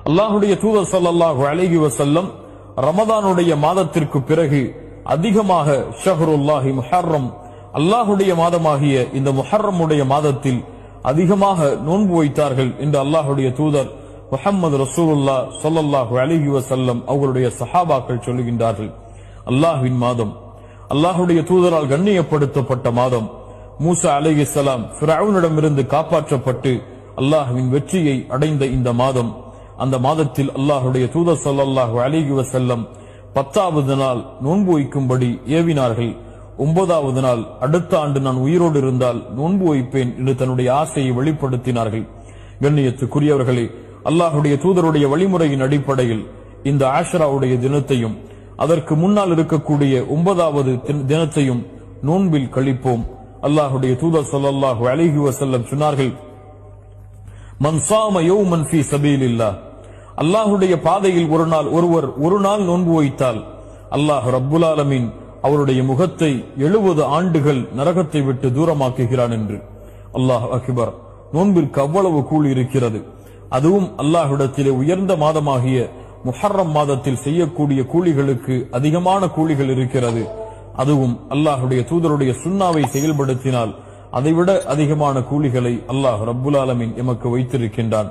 அல்லாஹுடைய தூதர் ஸல்லல்லாஹு அலைஹி வஸல்லம் ரமதானுடைய மாதத்திற்கு பிறகு அதிகமாக ஷஹ்ருல்லாஹி முஹர்ரம், அல்லாஹுடைய மாதமாகிய இந்த முஹர்ரமுடைய மாதத்தில் அதிகமாக நோன்பு வைத்தார்கள் என்று அல்லாஹுடைய தூதர் முஹம்மது ரசூலுல்லாஹ் ஸல்லல்லாஹு அலைஹி வஸல்லம் அவர்களுடைய சஹாபாக்கள் சொல்லுகின்றார்கள். அல்லாஹ்வின் மாதம், அல்லாஹுடைய தூதரால் கண்ணியப்படுத்தப்பட்ட மாதம், மூசா அலைஹிஸ்ஸலாம் ஃபிரௌனிடமிருந்து காப்பாற்றப்பட்டு அல்லாஹ்வின் வெற்றியை அடைந்த இந்த மாதம், அந்த மாதத்தில் அல்லாஹுடைய தூதர் ஸல்லல்லாஹு அலைஹி வஸல்லம் 10வது நாள் நோன்பு வைக்கும்படி ஏவினார்கள். 9வது நாள் அடுத்த ஆண்டு நான் உயிரோடு இருந்தால் நோன்பு வைப்பேன் என்று தன்னுடைய ஆசையை வெளிப்படுத்தினார்கள். கண்ணியத்துக்குரியவர்களே, அல்லாஹுடைய தூதருடைய வழிமுறையின் அடிப்படையில் இந்த ஆஷராவுடைய தினத்தையும் அதற்கு முன்னால் இருக்கக்கூடிய 9வது தினத்தையும் நோன்பில் கழிப்போம். அல்லாஹுடைய தூதர் ஸல்லல்லாஹு அலைஹி வஸல்லம் சொன்னார்கள், மன் ஸாம யௌமன் ஃபீ ஸபீலில்லாஹ், அல்லாஹுடைய பாதையில் ஒரு நாள் நோன்பு வைத்தால் அல்லாஹ் ரப்புல் ஆலமீன் அவருடைய முகத்தை 70 ஆண்டுகள் நரகத்தை விட்டு தூரமாக்குகிறான் என்று. அல்லாஹ் அக்பர். நோன்பிற்கு அவ்வளவு கூலி இருக்கிறது. அதுவும் அல்லாஹ்விடத்திலே உயர்ந்த மாதமாகிய முஹர்ரம் மாதத்தில் செய்யக்கூடிய கூலிகளுக்கு அதிகமான கூலிகள் இருக்கிறது. அதுவும் அல்லாஹுடைய தூதருடைய சுன்னாவை செயல்படுத்தினால் அதைவிட அதிகமான கூலிகளை அல்லாஹ் ரப்புல் ஆலமீன் எமக்கு வைத்திருக்கின்றான்.